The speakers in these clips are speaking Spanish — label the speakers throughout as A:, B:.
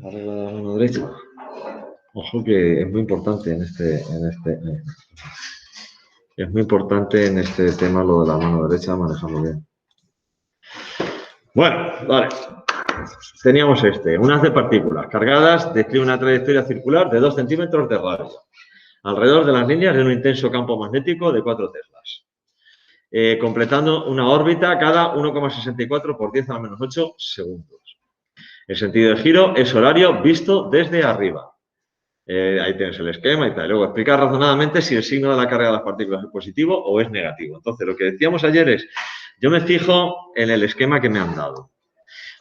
A: La regla de la mano derecha. Ojo que es muy importante es muy importante en este tema lo de la mano derecha, manejarlo bien. Bueno, vale. Teníamos un haz de partículas cargadas describe una trayectoria circular de 2 centímetros de radio alrededor de las líneas de un intenso campo magnético de 4 teslas, completando una órbita cada 1,64 por 10 a la menos 8 segundos. El sentido de giro es horario visto desde arriba. Ahí tienes el esquema y tal. Luego explicar razonadamente si el signo de la carga de las partículas es positivo o es negativo. Entonces, lo que decíamos ayer es, yo me fijo en el esquema que me han dado.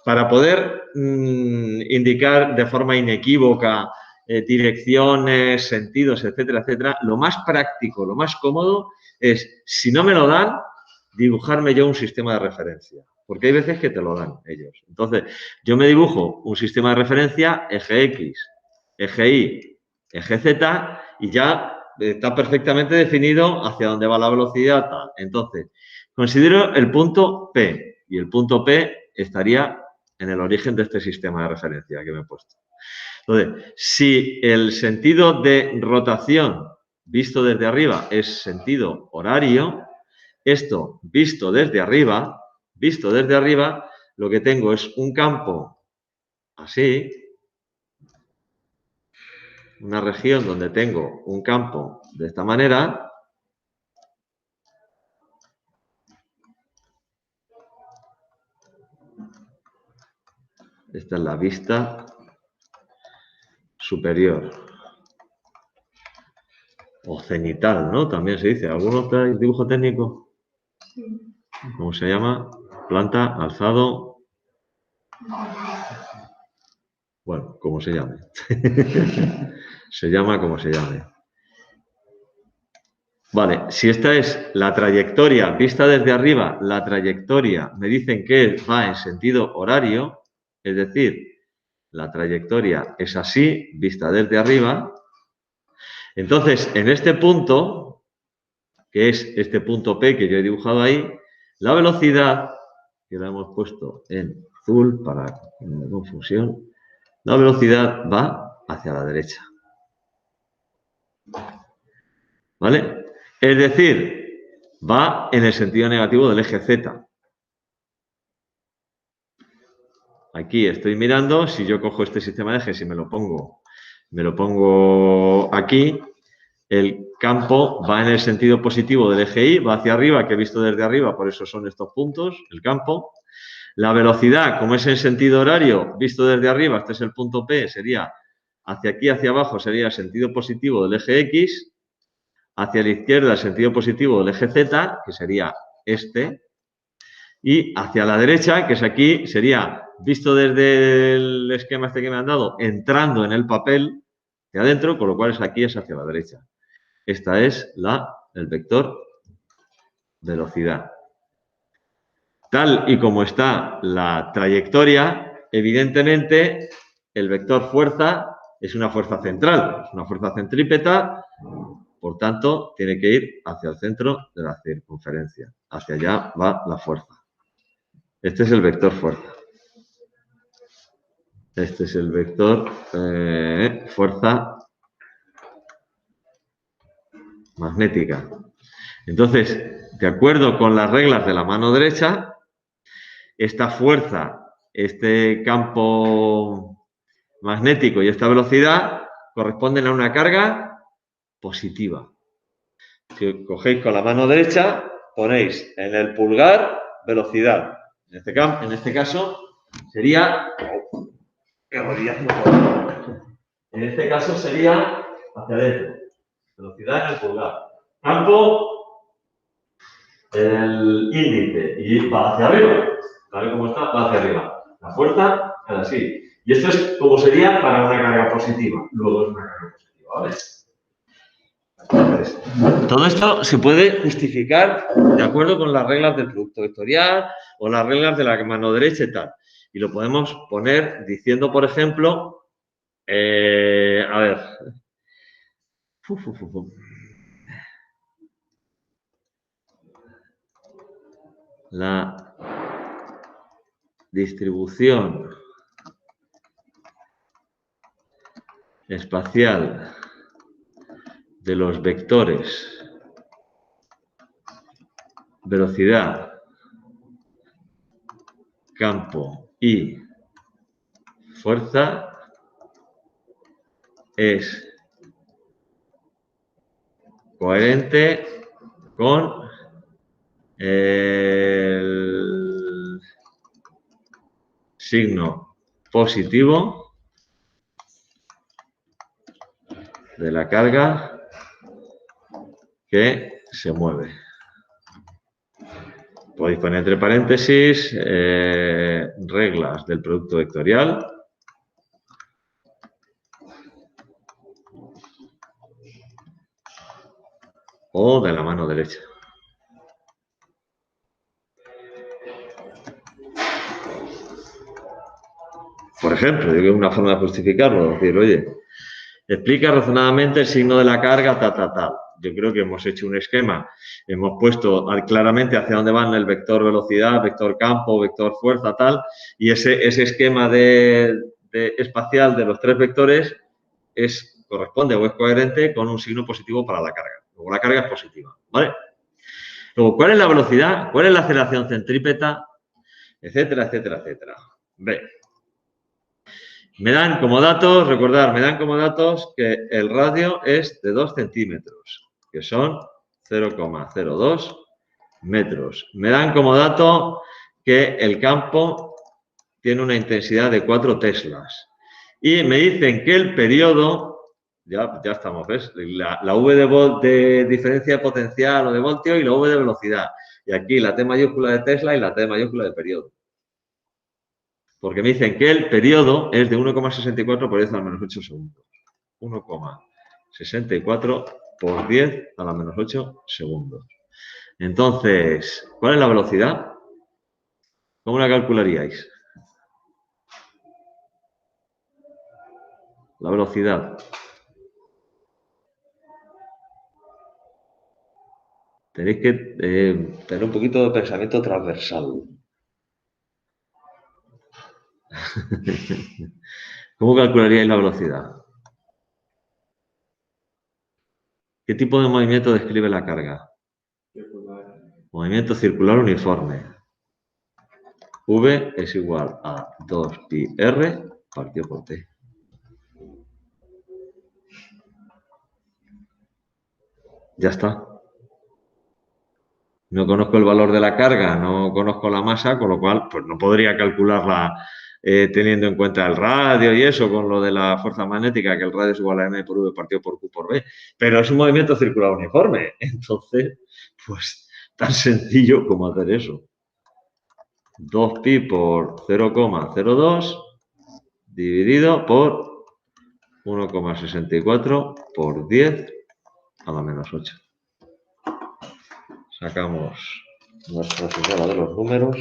A: Para poder indicar de forma inequívoca direcciones, sentidos, etcétera, etcétera, lo más práctico, lo más cómodo es, si no me lo dan, dibujarme yo un sistema de referencia. Porque hay veces que te lo dan ellos. Entonces, yo me dibujo un sistema de referencia, eje X, eje Y, eje Z, y ya está perfectamente definido hacia dónde va la velocidad, tal. Entonces, considero el punto P, y el punto P estaría en el origen de este sistema de referencia que me he puesto. Entonces, si el sentido de rotación visto desde arriba es sentido horario, esto visto desde arriba, lo que tengo es un campo así, una región donde tengo un campo de esta manera, esta es la vista superior o cenital, ¿no? También se dice. ¿Alguno trae dibujo técnico? ¿Cómo se llama? Planta, alzado. Bueno, como se llame. Se llama como se llame. Vale, si esta es la trayectoria vista desde arriba, la trayectoria me dicen que va en sentido horario, es decir, la trayectoria es así, vista desde arriba. Entonces, en este punto, que es este punto P que yo he dibujado ahí, la velocidad, que la hemos puesto en azul para que no haya confusión, la velocidad va hacia la derecha. ¿Vale? Es decir, va en el sentido negativo del eje Z. Aquí estoy mirando, si yo cojo este sistema de ejes y me lo pongo aquí, el campo va en el sentido positivo del eje Y, va hacia arriba, que he visto desde arriba, por eso son estos puntos, el campo. La velocidad, como es en sentido horario, visto desde arriba, este es el punto P, sería hacia aquí, hacia abajo, sería el sentido positivo del eje X, hacia la izquierda el sentido positivo del eje Z, que sería este, y hacia la derecha, que es aquí, sería, visto desde el esquema este que me han dado, entrando en el papel de adentro, con lo cual aquí es hacia la derecha. Esta es el vector velocidad. Tal y como está la trayectoria, evidentemente el vector fuerza es una fuerza central, es una fuerza centrípeta, por tanto, tiene que ir hacia el centro de la circunferencia. Hacia allá va la fuerza. Este es el vector fuerza. Este es el vector fuerza magnética. Entonces, de acuerdo con las reglas de la mano derecha, esta fuerza, este campo magnético y esta velocidad corresponden a una carga positiva. Si cogéis con la mano derecha, ponéis en el pulgar velocidad. En este caso sería... En este caso sería hacia adentro. Velocidad en el pulgar. Campo en el índice y va hacia arriba. Tal como está, va hacia arriba. La fuerza es así. Y esto es como sería para una carga positiva. Luego es una carga positiva, ¿vale? Entonces, todo esto se puede justificar de acuerdo con las reglas del producto vectorial o las reglas de la mano derecha y tal. Y lo podemos poner diciendo, por ejemplo, a ver. La distribución espacial de los vectores velocidad, campo y fuerza es coherente con el signo positivo de la carga que se mueve. Podéis poner entre paréntesis reglas del producto vectorial. O de la mano derecha. Por ejemplo, yo creo que una forma de justificarlo, decir, oye, explica razonadamente el signo de la carga, tal. Yo creo que hemos hecho un esquema, hemos puesto claramente hacia dónde van el vector velocidad, vector campo, vector fuerza, tal, y ese esquema de espacial de los tres vectores corresponde o es coherente con un signo positivo para la carga. Luego la carga es positiva, ¿vale? Luego, ¿cuál es la velocidad? ¿Cuál es la aceleración centrípeta? Etcétera, etcétera, etcétera. B. Me dan como datos, recordar, me dan como datos que el radio es de 2 centímetros, que son 0,02 metros. Me dan como dato que el campo tiene una intensidad de 4 teslas. Y me dicen que el periodo, ya estamos, ¿ves? La V de diferencia de potencial o de voltio y la V de velocidad. Y aquí la T mayúscula de Tesla y la T mayúscula de periodo. Porque me dicen que el periodo es de 1,64 por 10 a la menos 8 segundos. 1,64 por 10 a la menos 8 segundos. Entonces, ¿cuál es la velocidad? ¿Cómo la calcularíais? La velocidad. Tenéis que tener un poquito de pensamiento transversal. ¿Cómo calcularíais la velocidad? ¿Qué tipo de movimiento describe la carga?
B: Circular.
A: Movimiento circular uniforme. V es igual a 2πr partido por T. Ya está. No conozco el valor de la carga, no conozco la masa, con lo cual pues no podría calcularla teniendo en cuenta el radio y eso, con lo de la fuerza magnética, que el radio es igual a m por v partido por q por b. Pero es un movimiento circular uniforme. Entonces, pues tan sencillo como hacer eso. 2pi por 0,02 dividido por 1,64 por 10 a la menos 8. Sacamos nuestra figura de los números.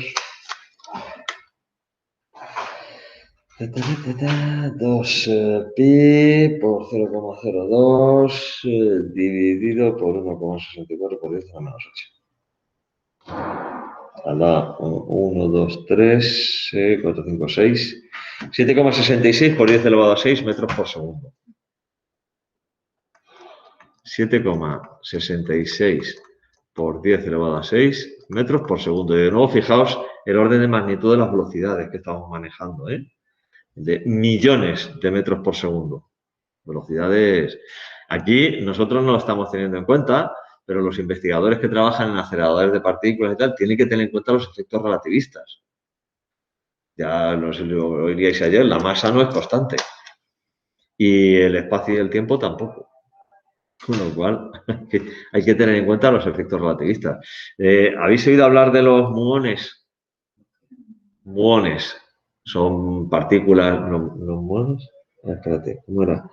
A: 2pi por 0,02 dividido por 1,64 por 10 a la menos 8. Da 1, 2, 3, 4, 5, 6. 7,66 por 10 elevado a 6 metros por segundo. 7,66 por 10 elevado a 6 metros por segundo. Y de nuevo, fijaos el orden de magnitud de las velocidades que estamos manejando, de millones de metros por segundo. Velocidades. Aquí nosotros no lo estamos teniendo en cuenta, pero los investigadores que trabajan en aceleradores de partículas y tal tienen que tener en cuenta los efectos relativistas. Ya lo oiríais ayer, la masa no es constante. Y el espacio y el tiempo tampoco. Con lo cual, hay que tener en cuenta los efectos relativistas. ¿Habéis oído hablar de los muones? Muones son partículas. ¿Los muones? Espérate, ¿cómo era?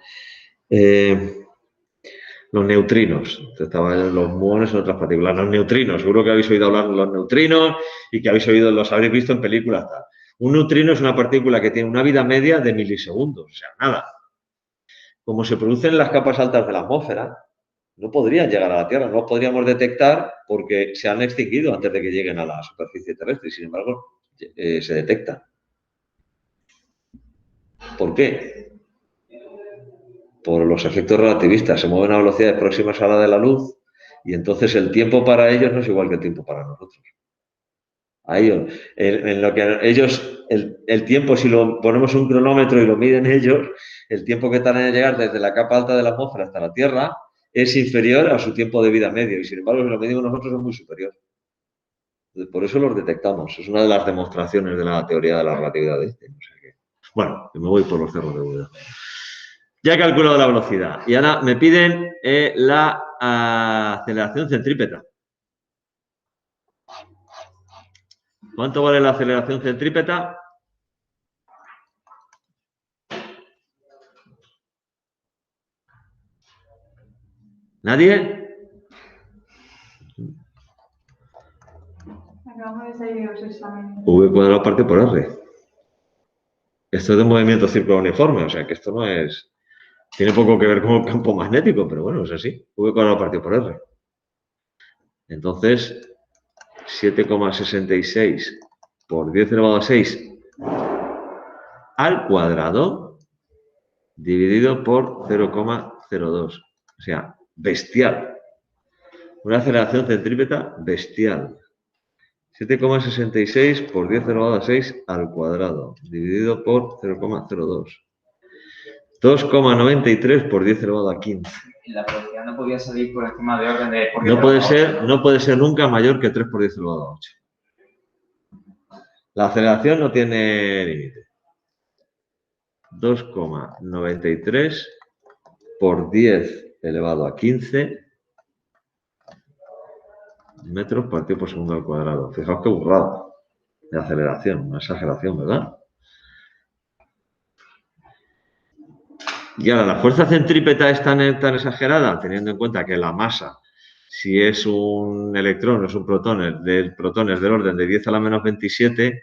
A: Los neutrinos. Los muones son otras partículas. Los neutrinos, seguro que habéis oído hablar de los neutrinos y que los habréis visto en películas. Tal. Un neutrino es una partícula que tiene una vida media de milisegundos, o sea, nada. Como se producen en las capas altas de la atmósfera, no podrían llegar a la Tierra, no los podríamos detectar porque se han extinguido antes de que lleguen a la superficie terrestre y, sin embargo, se detectan. ¿Por qué? por los efectos relativistas. Se mueven a velocidades próximas a la de la luz y entonces el tiempo para ellos no es igual que el tiempo para nosotros. A ellos, en lo que ellos, el tiempo, si lo ponemos un cronómetro y lo miden ellos, el tiempo que tardan en llegar desde la capa alta de la atmósfera hasta la Tierra es inferior a su tiempo de vida medio y sin embargo si lo medimos nosotros es muy superior. Por eso los detectamos. Es una de las demostraciones de la teoría de la relatividad de Einstein. O sea que, bueno, me voy por los cerros de Úbeda. Ya he calculado la velocidad y ahora me piden la aceleración centrípeta. ¿Cuánto vale la aceleración centrípeta? ¿Nadie?
B: Acabamos de salir de los exámenes.
A: V cuadrado parte por R. Esto es de movimiento círculo uniforme, o sea que esto no es... Tiene poco que ver con el campo magnético, pero bueno, es así. V cuadrado partido por R. Entonces, 7,66 por 10 elevado a 6 al cuadrado dividido por 0,02. O sea, bestial. Una aceleración centrípeta bestial. 7,66 por 10 elevado a 6 al cuadrado dividido por 0,02. 2,93 por 10 elevado a 15.
C: La velocidad no podía salir por encima de orden de...
A: No puede ser nunca mayor que 3 por 10 elevado a 8. La aceleración no tiene límite. 2,93 por 10 elevado a 15 metros partido por segundo al cuadrado. Fijaos qué burrada de aceleración, una exageración, ¿verdad? Y ahora, la fuerza centrípeta es tan exagerada, teniendo en cuenta que la masa, si es un electrón o es un protón, el protón es del orden de 10 a la menos 27,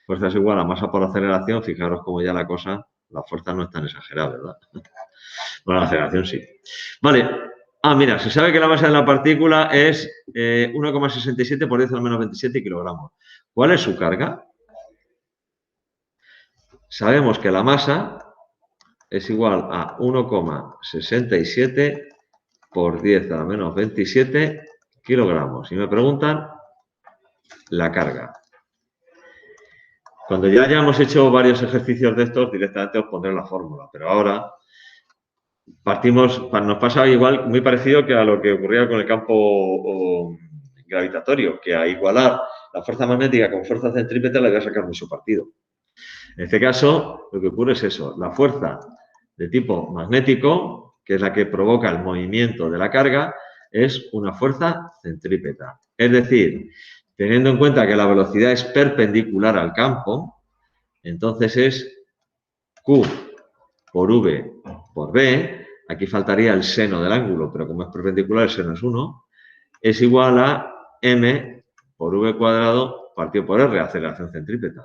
A: fuerza es igual a masa por aceleración, fijaros cómo ya la cosa, la fuerza no es tan exagerada, ¿verdad? Bueno, la aceleración sí. Vale. Mira, se sabe que la masa de la partícula es 1,67 por 10 a la menos 27 kilogramos. ¿Cuál es su carga? Sabemos que la masa es igual a 1,67 por 10 a la menos 27 kilogramos. Y me preguntan la carga. Cuando ya hayamos hecho varios ejercicios de estos, directamente os pondré la fórmula. Pero ahora nos pasa igual, muy parecido que a lo que ocurría con el campo gravitatorio, que a igualar la fuerza magnética con fuerza centrípeta le voy a sacar mucho partido. En este caso, lo que ocurre es eso, la fuerza de tipo magnético, que es la que provoca el movimiento de la carga, es una fuerza centrípeta. Es decir, teniendo en cuenta que la velocidad es perpendicular al campo, entonces es Q por V por B, aquí faltaría el seno del ángulo, pero como es perpendicular, el seno es 1, es igual a M por V cuadrado partido por R, aceleración centrípeta.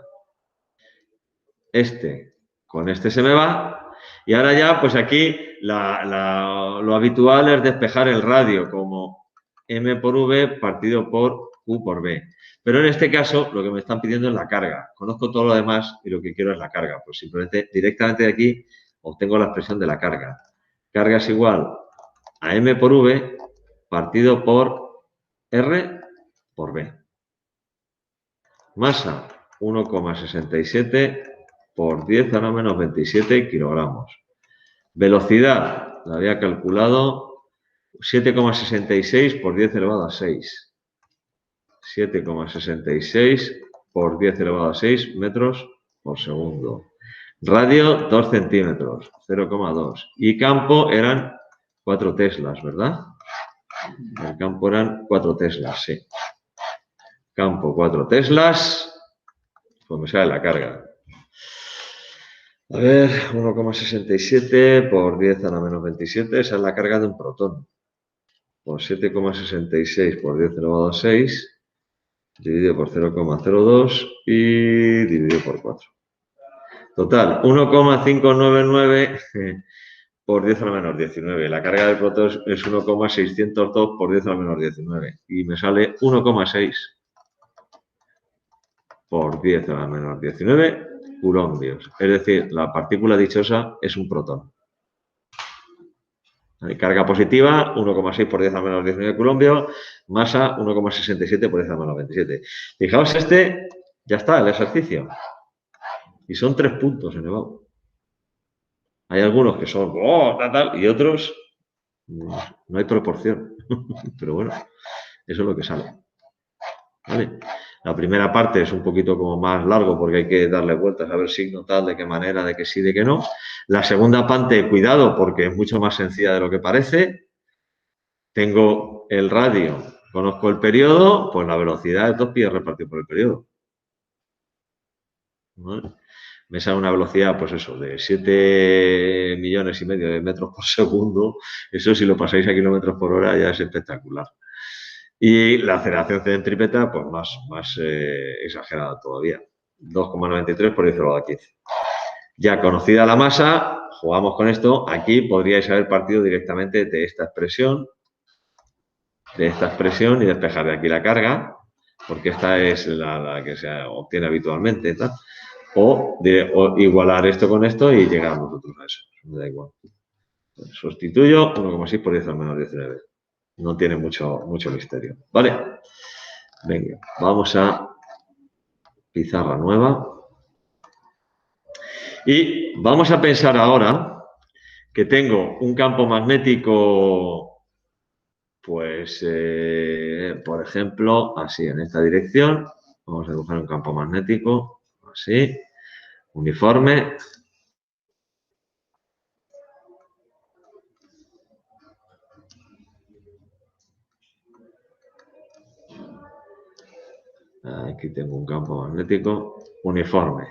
A: Con este se me va, y ahora ya, pues aquí lo habitual es despejar el radio como M por V partido por Q por B. Pero en este caso, lo que me están pidiendo es la carga. Conozco todo lo demás y lo que quiero es la carga. Pues simplemente, directamente de aquí, obtengo la expresión de la carga. Carga es igual a M por V partido por R por B. Masa, 1,67 por 10 a la menos 27 kilogramos. Velocidad, la había calculado, 7,66 por 10 elevado a 6. 7,66 por 10 elevado a 6 metros por segundo. Radio, 2 centímetros, 0,2. Y campo eran 4 teslas, ¿verdad? El campo eran 4 teslas, sí. Campo 4 teslas, pues me sale la carga. A ver, 1,67 por 10 a la menos 27, esa es la carga de un protón. Por 7,66 por 10 elevado a 6, dividido por 0,02 y dividido por 4. Total, 1,599 por 10 a la menos 19. La carga del protón es 1,602 por 10 a la menos 19. Y me sale 1,6 por 10 a la menos 19 coulombios. Es decir, la partícula dichosa es un protón. Carga positiva, 1,6 por 10 a menos 19 coulombio, masa 1,67 por 10 a menos 27. Fijaos, ya está, el ejercicio. Y son 3 puntos en EBAU. Hay algunos que son, y otros, no hay proporción. Pero bueno, eso es lo que sale. ¿Vale? La primera parte es un poquito como más largo porque hay que darle vueltas a ver signo tal, de qué manera, de que sí, de que no. La segunda parte, cuidado, porque es mucho más sencilla de lo que parece. Tengo el radio, conozco el periodo, pues la velocidad de 2 pi repartido por el periodo. ¿Vale? Me sale una velocidad, pues eso, de 7,5 millones de metros por segundo. Eso, si lo pasáis a kilómetros por hora, ya es espectacular. Y la aceleración centrípeta, pues más exagerada todavía. 2,93 por 10 elevado a 15. Ya conocida la masa, jugamos con esto. Aquí podríais haber partido directamente de esta expresión y despejar de aquí la carga, porque esta es la que se obtiene habitualmente, ¿tal? O igualar esto con esto y llegar nosotros a eso. Me da igual. Sustituyo 1,6 por 10 al menos 19. No tiene mucho misterio. ¿Vale? Venga, vamos a pizarra nueva. Y vamos a pensar ahora que tengo un campo magnético, pues, por ejemplo, así, en esta dirección. Vamos a dibujar un campo magnético, así, uniforme. Aquí tengo un campo magnético uniforme,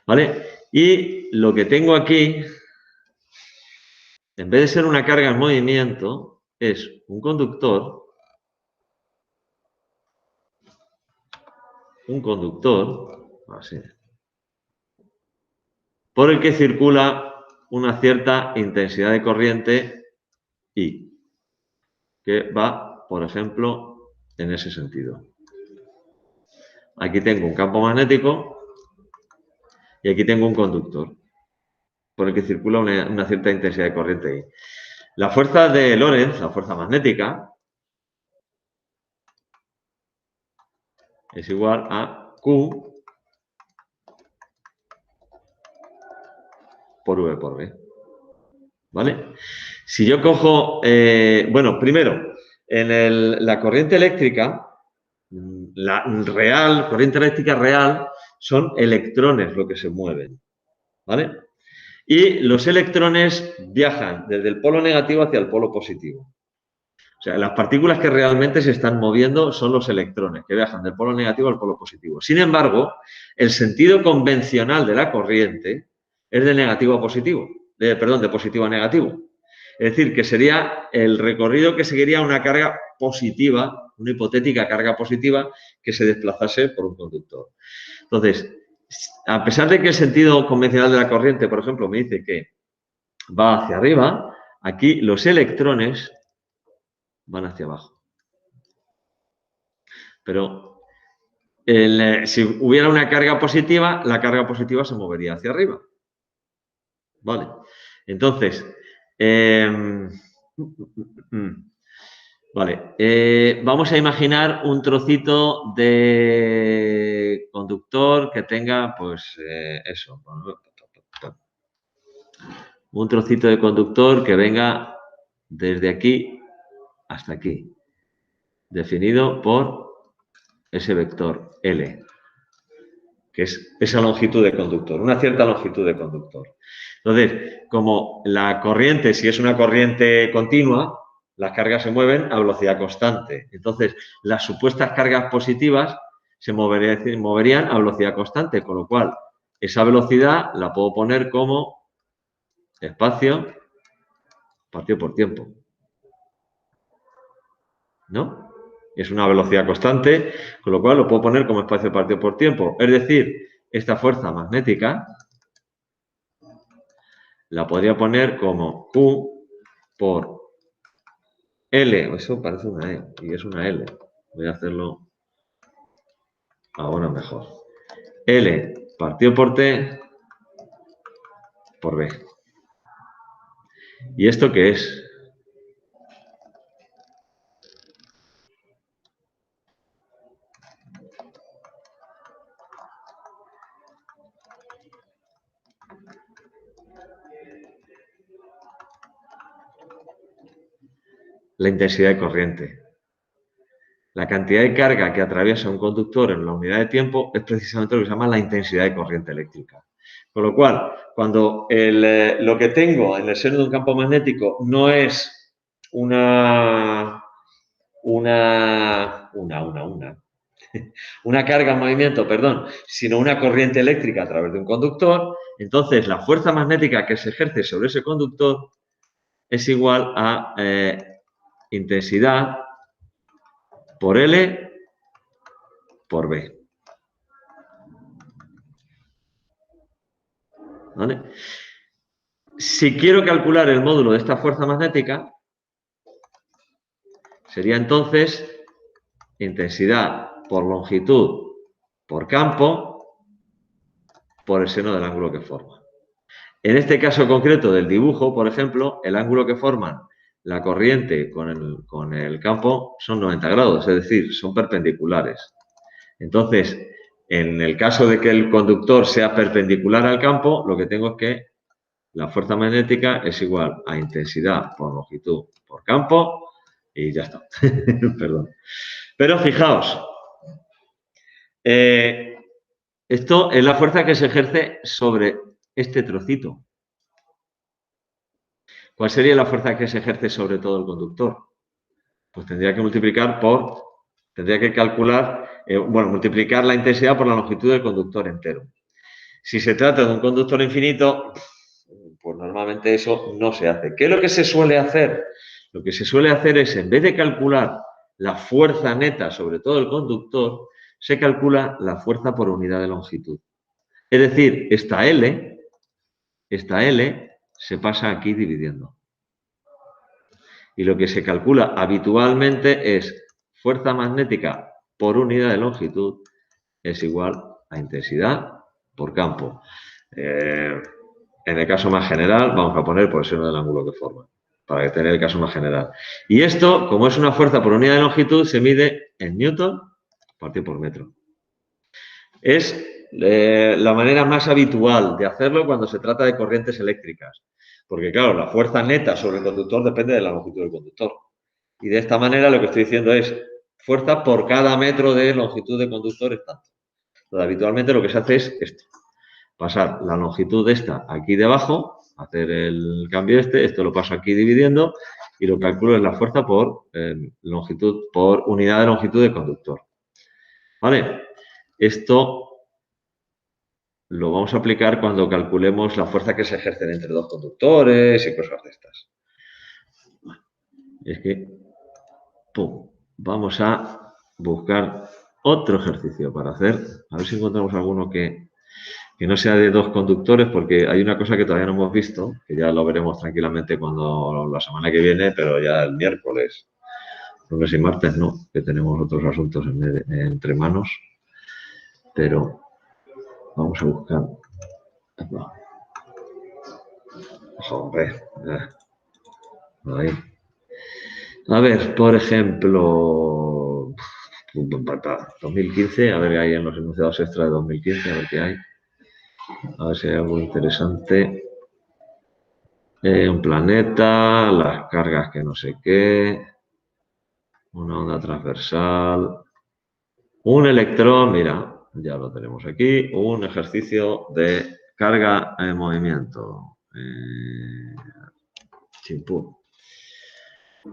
A: ¿vale? Y lo que tengo aquí, en vez de ser una carga en movimiento, es un conductor, así, por el que circula una cierta intensidad de corriente I, que va, por ejemplo, en ese sentido. Aquí tengo un campo magnético y aquí tengo un conductor por el que circula una cierta intensidad de corriente I. La fuerza de Lorentz, la fuerza magnética, es igual a Q por V por B. ¿Vale? Si yo cojo, bueno, primero, en la corriente eléctrica, la corriente eléctrica real, son electrones lo que se mueven. ¿Vale? Y los electrones viajan desde el polo negativo hacia el polo positivo. O sea, las partículas que realmente se están moviendo son los electrones, que viajan del polo negativo al polo positivo. Sin embargo, el sentido convencional de la corriente es de negativo a positivo, de positivo a negativo. Es decir, que sería el recorrido que seguiría una carga positiva, una hipotética carga positiva que se desplazase por un conductor. Entonces, a pesar de que el sentido convencional de la corriente, por ejemplo, me dice que va hacia arriba, aquí los electrones van hacia abajo. Pero si hubiera una carga positiva, la carga positiva se movería hacia arriba. Vale. Entonces, vale. Vamos a imaginar un trocito de conductor que tenga, pues, eso. Un trocito de conductor que venga desde aquí hasta aquí, definido por ese vector L, que es esa longitud de conductor, una cierta longitud de conductor. Entonces, como la corriente, si es una corriente continua, las cargas se mueven a velocidad constante. Entonces, las supuestas cargas positivas se moverían a velocidad constante, con lo cual esa velocidad la puedo poner como espacio partido por tiempo. ¿No? Es una velocidad constante, con lo cual lo puedo poner como espacio partido por tiempo. Es decir, esta fuerza magnética la podría poner como Q por L. Eso parece una E y es una L. Voy a hacerlo ahora mejor. L partido por T por B. ¿Y esto qué es? la intensidad de corriente. La cantidad de carga que atraviesa un conductor en la unidad de tiempo es precisamente lo que se llama la intensidad de corriente eléctrica. Con lo cual, cuando lo que tengo en el seno de un campo magnético no es una carga en movimiento, perdón, sino una corriente eléctrica a través de un conductor, entonces la fuerza magnética que se ejerce sobre ese conductor es igual a intensidad por L por B. ¿Vale? Si quiero calcular el módulo de esta fuerza magnética, sería entonces intensidad por longitud por campo por el seno del ángulo que forma. En este caso concreto del dibujo, por ejemplo, el ángulo que forman la corriente con el campo son 90 grados, es decir, son perpendiculares. Entonces, en el caso de que el conductor sea perpendicular al campo, lo que tengo es que la fuerza magnética es igual a intensidad por longitud por campo y ya está. Perdón. Pero fijaos, esto es la fuerza que se ejerce sobre este trocito. ¿Cuál sería la fuerza que se ejerce sobre todo el conductor? Pues tendría que multiplicar multiplicar la intensidad por la longitud del conductor entero. Si se trata de un conductor infinito, pues normalmente eso no se hace. ¿Qué es lo que se suele hacer? Lo que se suele hacer es, en vez de calcular la fuerza neta sobre todo el conductor, se calcula la fuerza por unidad de longitud. Es decir, esta L se pasa aquí dividiendo. Y lo que se calcula habitualmente es fuerza magnética por unidad de longitud es igual a intensidad por campo. En el caso más general, vamos a poner por el seno del ángulo que forma, para tener el caso más general. Y esto, como es una fuerza por unidad de longitud, se mide en newton partido por metro. Es la manera más habitual de hacerlo cuando se trata de corrientes eléctricas. Porque, claro, la fuerza neta sobre el conductor depende de la longitud del conductor. Y de esta manera lo que estoy diciendo es fuerza por cada metro de longitud de conductor es tanto. Entonces, habitualmente lo que se hace es esto. Pasar la longitud de esta aquí debajo, hacer el cambio esto lo paso aquí dividiendo y lo calculo es la fuerza por longitud, por unidad de longitud de conductor. ¿Vale? Esto lo vamos a aplicar cuando calculemos la fuerza que se ejerce entre dos conductores y cosas de estas. Es que, vamos a buscar otro ejercicio para hacer. A ver si encontramos alguno que no sea de dos conductores, porque hay una cosa que todavía no hemos visto, que ya lo veremos tranquilamente cuando la semana que viene, pero ya el miércoles, lunes y martes no, que tenemos otros asuntos entre manos. Pero vamos a buscar. Joder. Ahí. A ver, por ejemplo, 2015, a ver qué hay en los enunciados extra de 2015, a ver qué hay. A ver si hay algo interesante. Un planeta, las cargas que no sé qué, una onda transversal, un electrón, mira, ya lo tenemos aquí, un ejercicio de carga en movimiento. Chimpún.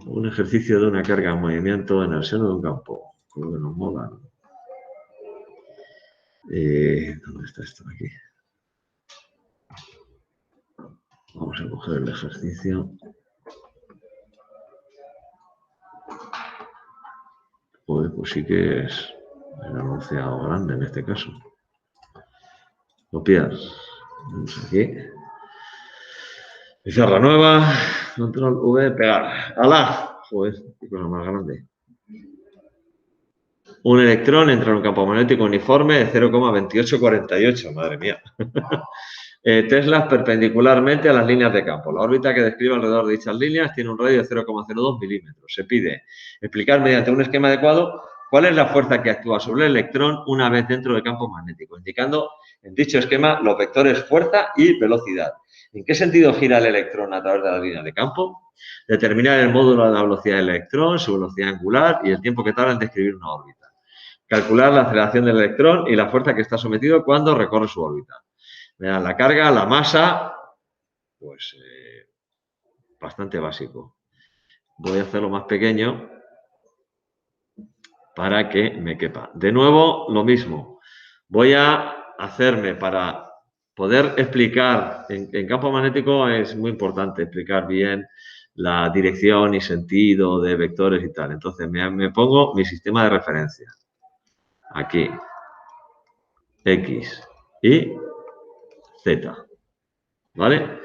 A: Un ejercicio de una carga en movimiento en el seno de un campo. Creo que nos mola. ¿Dónde está esto aquí? Vamos a coger el ejercicio. Pues sí que es el enunciado grande en este caso. Copiar. Vamos aquí. Pizarra nueva. Control V, pegar. ¡Hala! Joder, qué cosa más grande. Un electrón entra en un campo magnético uniforme de 0,2848. Madre mía. Teslas perpendicularmente a las líneas de campo. La órbita que describe alrededor de dichas líneas tiene un radio de 0,02 milímetros. Se pide explicar mediante un esquema adecuado cuál es la fuerza que actúa sobre el electrón una vez dentro del campo magnético, indicando en dicho esquema los vectores fuerza y velocidad. ¿En qué sentido gira el electrón a través de la línea de campo? Determinar el módulo de la velocidad del electrón, su velocidad angular y el tiempo que tarda en describir una órbita. Calcular la aceleración del electrón y la fuerza que está sometido cuando recorre su órbita. Verán, la carga, la masa, pues bastante básico. Voy a hacerlo más pequeño para que me quepa. De nuevo, lo mismo. Voy a hacerme para poder explicar, en campo magnético es muy importante explicar bien la dirección y sentido de vectores y tal. Entonces me pongo mi sistema de referencia. Aquí. X y Z. ¿Vale?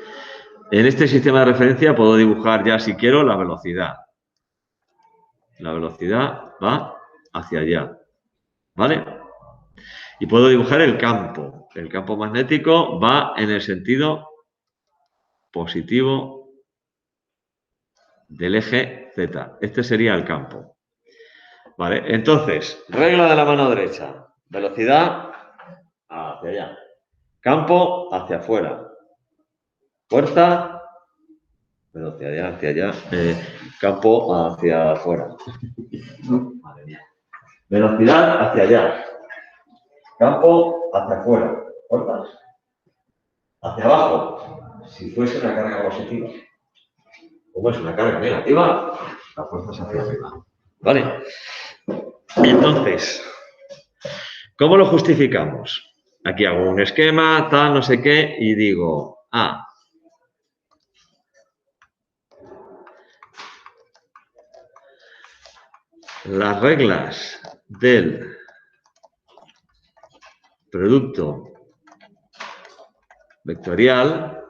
A: En este sistema de referencia puedo dibujar ya, si quiero, la velocidad. La velocidad va hacia allá. ¿Vale? Y puedo dibujar el campo. El campo magnético va en el sentido positivo del eje Z. Este sería el campo. Vale, entonces, regla de la mano derecha. Velocidad hacia allá. Campo hacia afuera. Fuerza, velocidad hacia allá. Campo hacia afuera. Madre mía. Velocidad hacia allá. Campo hacia afuera. Fuerza hacia abajo. Si fuese una carga positiva. Como es una carga negativa, la fuerza es hacia arriba. ¿Vale? Entonces, ¿cómo lo justificamos? Aquí hago un esquema, tal, no sé qué, y digo, las reglas del producto vectorial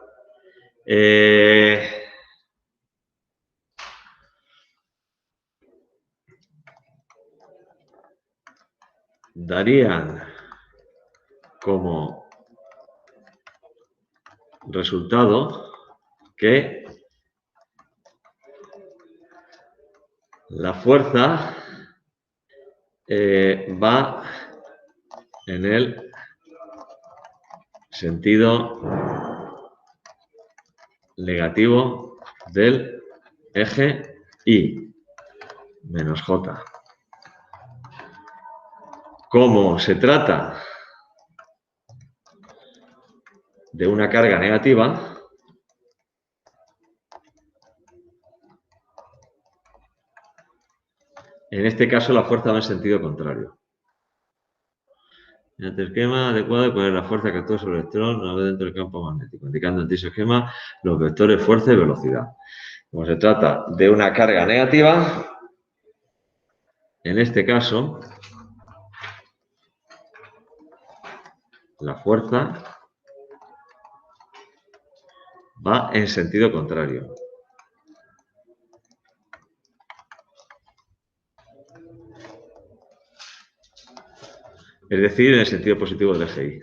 A: darían como resultado que la fuerza va en el sentido negativo del eje Y menos J. Como se trata de una carga negativa, en este caso la fuerza va en sentido contrario. En este esquema adecuado, ¿cuál es la fuerza que actúa sobre el electrón una vez dentro del campo magnético? Indicando en dicho esquema los vectores fuerza y velocidad. Como se trata de una carga negativa, en este caso, la fuerza va en sentido contrario. Es decir, en el sentido positivo del eje Y.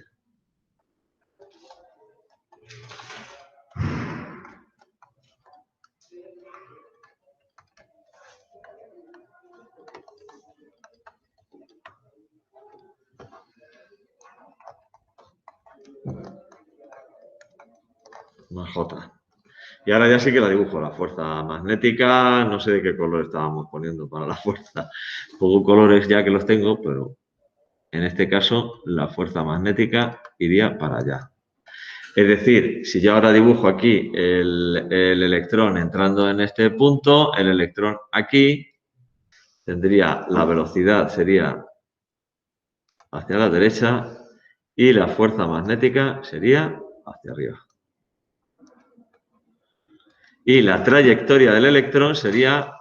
A: Más J. Y ahora ya sí que la dibujo, la fuerza magnética, no sé de qué color estábamos poniendo para la fuerza. Pongo colores ya que los tengo, pero en este caso la fuerza magnética iría para allá. Es decir, si yo ahora dibujo aquí el electrón entrando en este punto, el electrón aquí, tendría la velocidad, sería hacia la derecha y la fuerza magnética sería hacia arriba. Y la trayectoria del electrón sería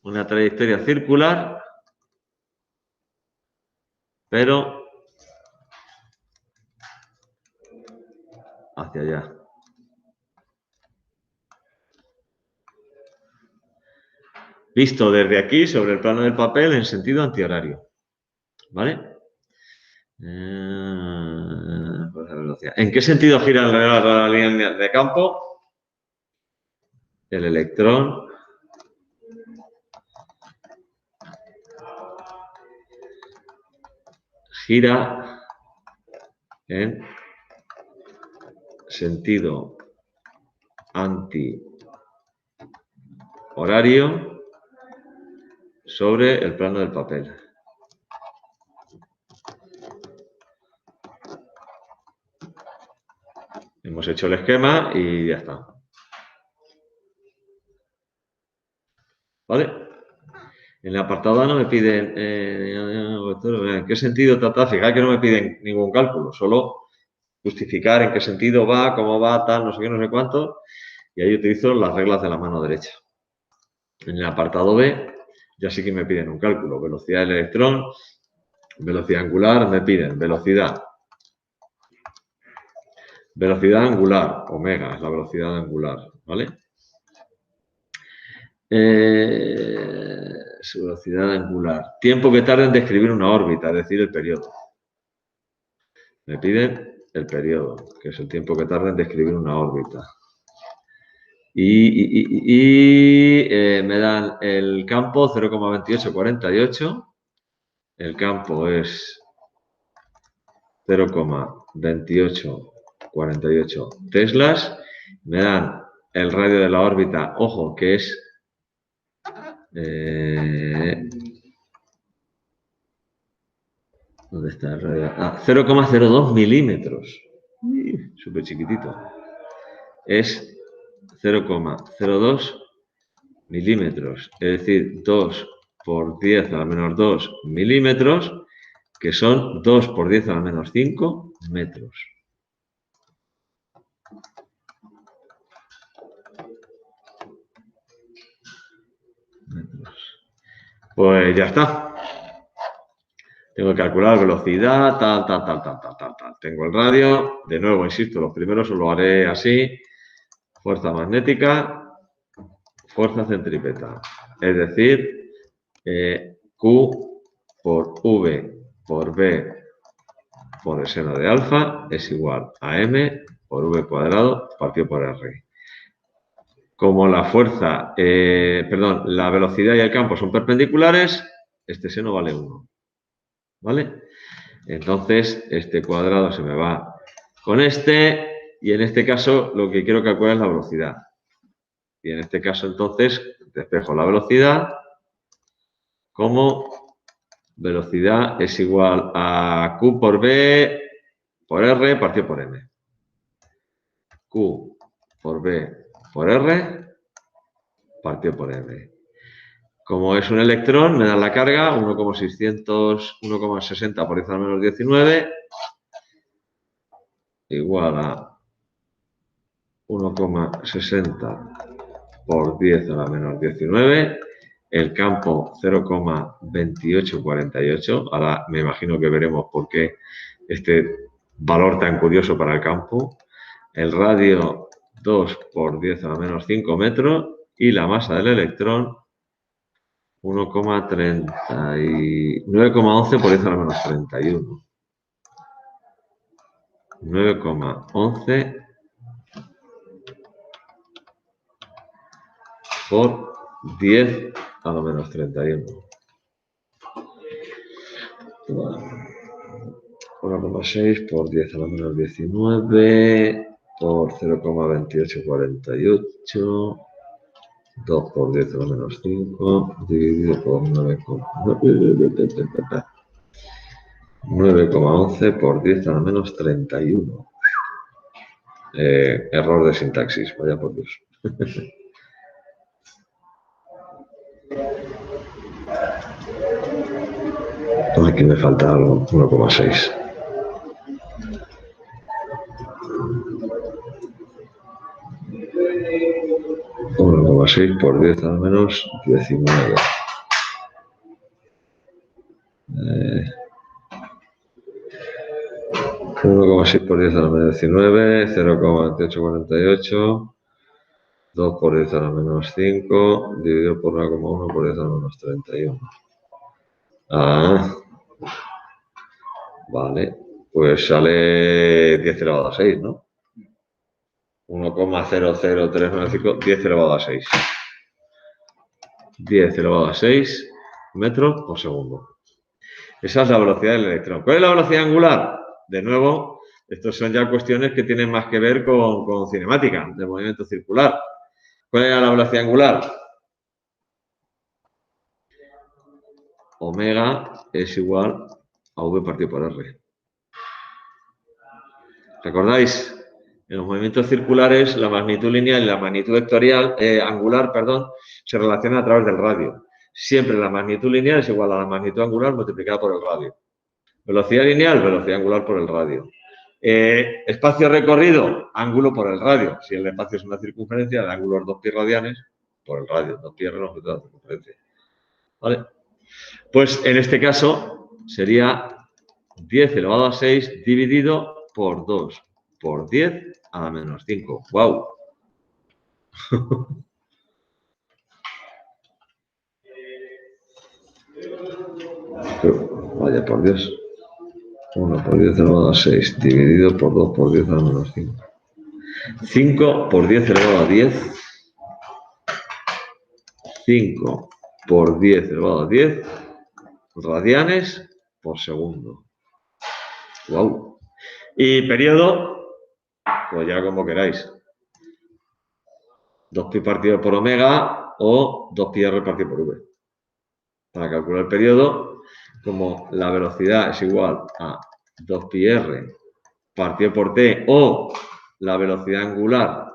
A: una trayectoria circular, pero hacia allá. Visto desde aquí, sobre el plano del papel, en sentido antihorario. ¿Vale? ¿En qué sentido gira alrededor de la línea de campo? El electrón gira en sentido anti-horario sobre el plano del papel. Hemos hecho el esquema y ya está. ¿Vale? En el apartado A no me piden en qué sentido trata. Fijar que no me piden ningún cálculo, solo justificar en qué sentido va, cómo va, tal, no sé qué, no sé cuánto. Y ahí utilizo las reglas de la mano derecha. En el apartado B ya sí que me piden un cálculo. Velocidad del electrón, velocidad angular, me piden velocidad. Velocidad angular, omega, es la velocidad angular, ¿vale? Su velocidad angular. Tiempo que tarda en describir una órbita, es decir, el periodo. Me piden el periodo, que es el tiempo que tarda en describir una órbita. Y me dan el campo 0,2848. El campo es 0,2848 teslas. Me dan el radio de la órbita, ojo, que es 0,02 milímetros. Súper chiquitito. Es 0,02 milímetros. Es decir, 2 por 10 a la menos 2 milímetros, que son 2 por 10 a la menos 5 metros. Pues ya está. Tengo que calcular velocidad, tal. Tengo el radio. De nuevo, insisto, los primeros os lo haré así. Fuerza magnética, fuerza centrípeta. Es decir, Q por V por B por el seno de alfa es igual a M por V cuadrado partido por R. Como la fuerza, la velocidad y el campo son perpendiculares, este seno vale 1. ¿Vale? Entonces, este cuadrado se me va con este, y en este caso lo que quiero calcular es la velocidad. Y en este caso, entonces, despejo la velocidad como velocidad es igual a Q por B por R partido por M. Q por B por R partido por M. Como es un electrón, me dan la carga 1,60 por 10 a la menos 19 igual a 1,60 por 10 a la menos 19. El campo 0,2848. Ahora me imagino que veremos por qué este valor tan curioso para el campo. El radio 2 por 10 a la menos 5 metros. Y la masa del electrón 9,11 por 10 a la menos 31. 9,11 por 10 a la menos 31. 1,6 por 10 a la menos 19 por 0,2848. 2 por 10 a la menos 5 dividido por 9,11 por 10 a la menos 31. Error de sintaxis, vaya por Dios. Aquí me falta algo, 1,6. Por 10 a la menos 19. 1,6 por 10 a la menos 19, 0,2848, 2 por 10 a la menos 5, dividido por 1,1 por 10 a la menos 31. Vale, pues sale 10 elevado a 6, ¿no? 1,00395, 10 elevado a 6. 10 elevado a 6 metros por segundo. Esa es la velocidad del electrón. ¿Cuál es la velocidad angular? De nuevo, Estos son ya cuestiones que tienen más que ver con cinemática, de movimiento circular. ¿Cuál era la velocidad angular? Omega es igual a V partido por R. ¿Recordáis? En los movimientos circulares, la magnitud lineal y la magnitud vectorial, angular, perdón, se relacionan a través del radio. Siempre la magnitud lineal es igual a la magnitud angular multiplicada por el radio. Velocidad lineal, velocidad angular por el radio. Espacio recorrido, ángulo por el radio. Si el espacio es una circunferencia, el ángulo es 2π radianes por el radio. 2πr longitud de la circunferencia. ¿Vale? Pues en este caso sería 10 elevado a 6 dividido por 2 por 10 a la menos 5. ¡Wow! Vaya por Dios. 1 por 10 elevado a 6 dividido por 2 por 10 a la menos 5. 5 por 10 elevado a 10. 5 por 10 elevado a 10 radianes por segundo. ¡Wow! Y periodo, pues ya como queráis. 2π partido por omega o 2πr partido por v. Para calcular el periodo, como la velocidad es igual a 2πr partido por t o la velocidad angular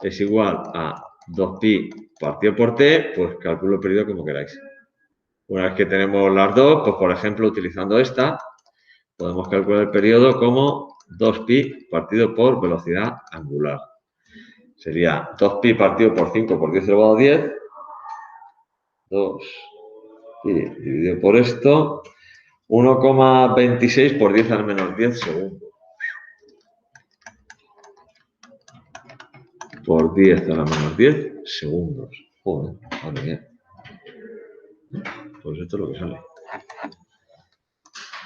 A: es igual a 2π partido por t, pues calculo el periodo como queráis. Una vez que tenemos las dos, pues por ejemplo, utilizando esta, podemos calcular el periodo como 2π partido por velocidad angular. Sería 2π partido por 5 por 10 elevado a 10. 2π dividido por esto. 1,26 por 10 a la menos 10 segundos. Por 10 a la menos 10 segundos. Joder, madre mía. Pues esto es lo que sale.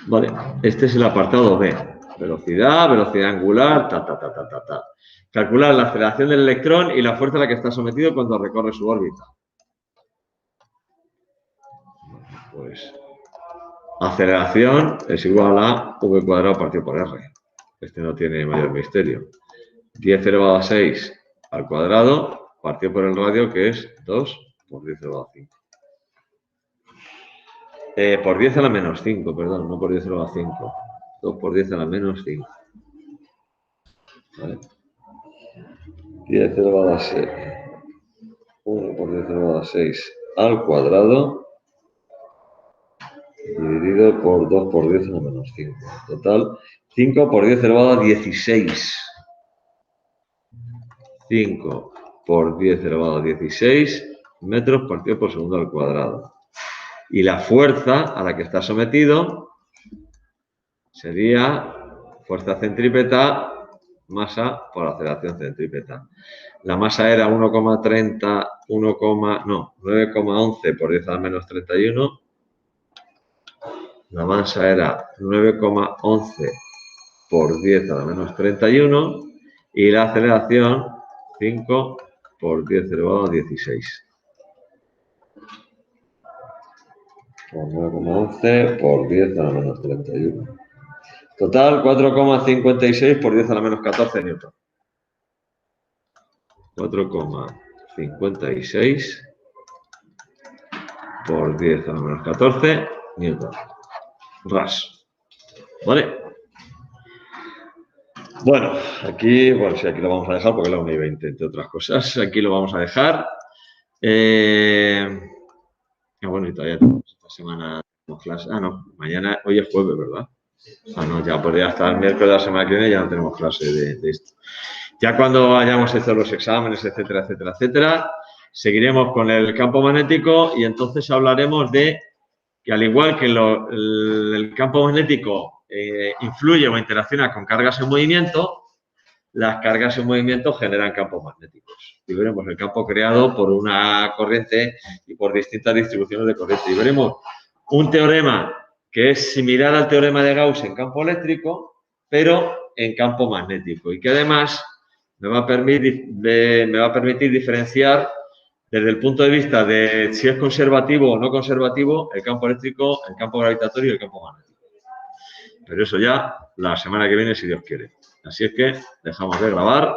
A: Vale, este es el apartado B. Velocidad, velocidad angular, ta. Calcular la aceleración del electrón y la fuerza a la que está sometido cuando recorre su órbita. Pues aceleración es igual a v cuadrado partido por r. Este no tiene mayor misterio. 10 elevado a 6 al cuadrado partido por el radio, que es 2 por 10 elevado a 5. Por 10 a la menos 5, perdón, no por 10 elevado a 5. 2 por 10 a la menos 5. ¿Vale? 10 elevado a 6. 1 por 10 elevado a 6 al cuadrado dividido por 2 por 10 a la menos 5. Total, 5 por 10 elevado a 16. 5 por 10 elevado a 16 metros partido por segundo al cuadrado. Y la fuerza a la que está sometido sería fuerza centrípeta, masa por aceleración centrípeta. La masa era 9,11 por 10 a la menos 31. La masa era 9,11 por 10 a la menos 31. Y la aceleración 5 por 10 elevado a 16. Por 9,11 por 10 a la menos 31. Total, 4,56 por 10 a la menos 14 newton. 4,56 por 10 a la menos 14 newton. Ras. ¿Vale? Bueno, aquí lo vamos a dejar porque es la 1:20, entre otras cosas. Aquí lo vamos a dejar. Bueno, y todavía esta semana tenemos clase. No, mañana, hoy es jueves, ¿verdad? No, ya podría hasta el miércoles de la semana que viene ya no tenemos clase de esto. Ya cuando hayamos hecho los exámenes, etcétera, seguiremos con el campo magnético y entonces hablaremos de que al igual que el campo magnético influye o interacciona con cargas en movimiento, las cargas en movimiento generan campos magnéticos. Y veremos el campo creado por una corriente y por distintas distribuciones de corriente. Y veremos un teorema que es similar al teorema de Gauss en campo eléctrico, pero en campo magnético. Y que además me va a permitir diferenciar desde el punto de vista de si es conservativo o no conservativo el campo eléctrico, el campo gravitatorio y el campo magnético. Pero eso ya la semana que viene, si Dios quiere. Así es que dejamos de grabar.